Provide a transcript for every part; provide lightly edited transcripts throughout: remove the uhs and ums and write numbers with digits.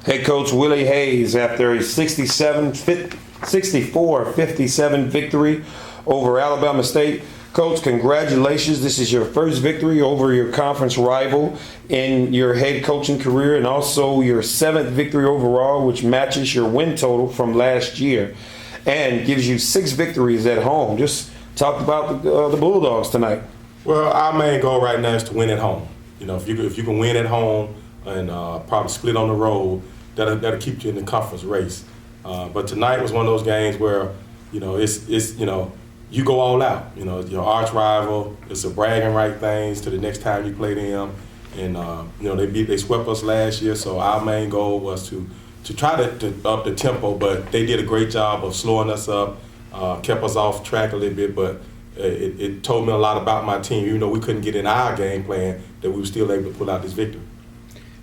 Head coach Willie Hays, after a 64-57 victory over Alabama State. Coach, congratulations. This is your first victory over your conference rival in your head coaching career, and also your 7th victory overall, which matches your win total from last year and gives you 6 victories at home. Just talk about the Bulldogs tonight. Well, our main goal right now is to win at home. You know, if you can win at home and probably split on the road, that'll keep you in the conference race. But tonight was one of those games where, you know, it's you go all out. You know, your arch rival. It's a bragging right things to the next time you play them. And you know, they swept us last year, so our main goal was to try to up the tempo. But they did a great job of slowing us up, kept us off track a little bit. But it told me a lot about my team. Even though we couldn't get in our game plan, that we were still able to pull out this victory.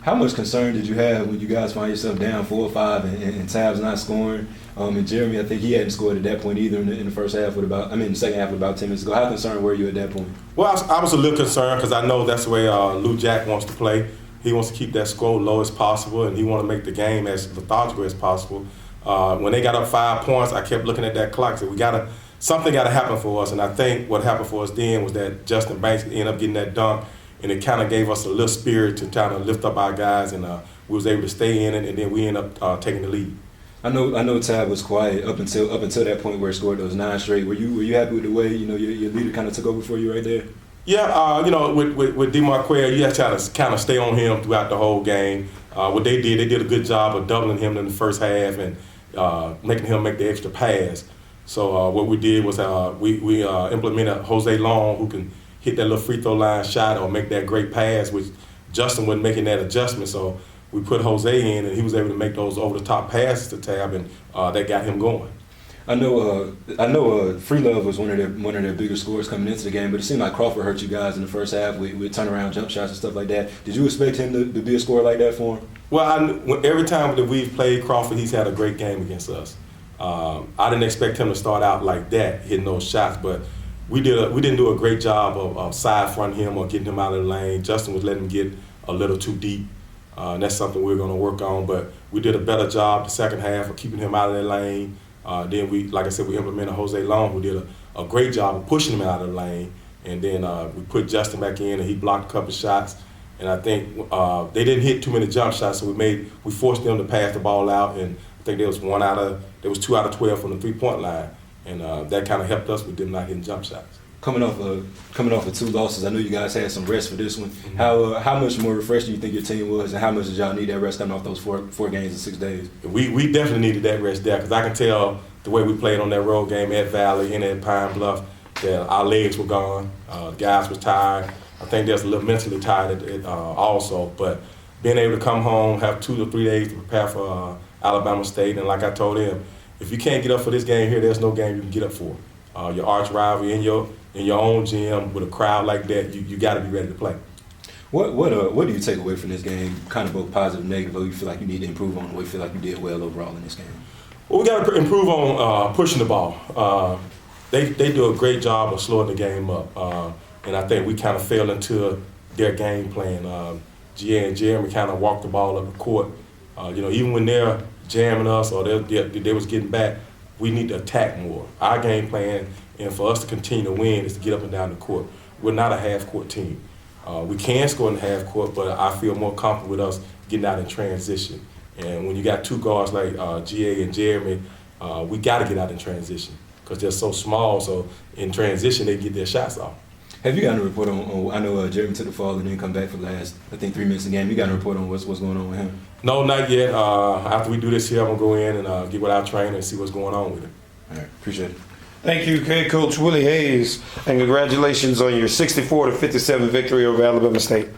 How much concern did you have when you guys find yourself down 4 or 5 and Tab's not scoring? And Jeremy, I think he hadn't scored at that point either in the first half the second half with about 10 minutes ago. How concerned were you at that point? Well, I was a little concerned because I know that's the way Lou Jack wants to play. He wants to keep that score low as possible, and he wants to make the game as lethargical as possible. When they got up 5 points, I kept looking at that clock. So something got to happen for us, and I think what happened for us then was that Justin Banks ended up getting that dunk. And it kind of gave us a little spirit to kind of lift up our guys, and we was able to stay in it, and then we ended up taking the lead. I know Tab was quiet up until that point where he scored those 9 straight. Were you happy with the way your leader kind of took over for you right there? Yeah, with DeMarquare, you have to kind of stay on him throughout the whole game. What they did a good job of doubling him in the first half and making him make the extra pass. So what we did was we implemented Jose Long, who can hit that little free throw line shot or make that great pass, which Justin wasn't making that adjustment. So we put Jose in, and he was able to make those over-the-top passes to Tab, and that got him going. I know Free Love was one of their bigger scorers coming into the game, but it seemed like Crawford hurt you guys in the first half with turnaround jump shots and stuff like that. Did you expect him to be a scorer like that for him? Well, every time that we've played Crawford, he's had a great game against us. I didn't expect him to start out like that, hitting those shots, but we didn't do a great job of side fronting him or getting him out of the lane. Justin was letting him get a little too deep. And that's something we're going to work on. But we did a better job the second half of keeping him out of that lane. Then we implemented Jose Long, who did a great job of pushing him out of the lane. And then we put Justin back in, and he blocked a couple shots. And I think they didn't hit too many jump shots, so we forced them to pass the ball out. And I think there was 2 out of 12 from the 3-point line. And that kind of helped us with them not hitting jump shots. Coming off of 2 losses, I know you guys had some rest for this one. Mm-hmm. How much more refreshed do you think your team was, and how much did y'all need that rest coming off those four games in 6 days? We definitely needed that rest there, because I can tell the way we played on that road game at Valley and at Pine Bluff that our legs were gone. The guys were tired. I think they was a little mentally tired also. But being able to come home, have 2 to 3 days to prepare for Alabama State, and like I told them, if you can't get up for this game here, there's no game you can get up for. Your arch rival in your own gym with a crowd like that, you got to be ready to play. What do you take away from this game, kind of both positive and negative, or you feel like you need to improve on, or you feel like you did well overall in this game? Well, we got to improve on pushing the ball. They do a great job of slowing the game up, and I think we kind of fell into their game plan. GA and Jeremy kind of walked the ball up the court. Even when they're jamming us or they was getting back, we need to attack more. Our game plan, and for us to continue to win, is to get up and down the court. We're not a half-court team. We can score in the half-court, but I feel more comfortable with us getting out in transition. And when you got 2 guards like GA and Jeremy, we got to get out in transition because they're so small. So in transition, they get their shots off. Have you gotten a report on I know Jeremy took the fall and then come back for the last, I think, 3 minutes of the game. You got a report on what's going on with him? No, not yet. After we do this here, I'm going to go in and get with our trainer and see what's going on with him. All right, appreciate it. Thank you, head coach Willie Hays, and congratulations on your 64-57 victory over Alabama State.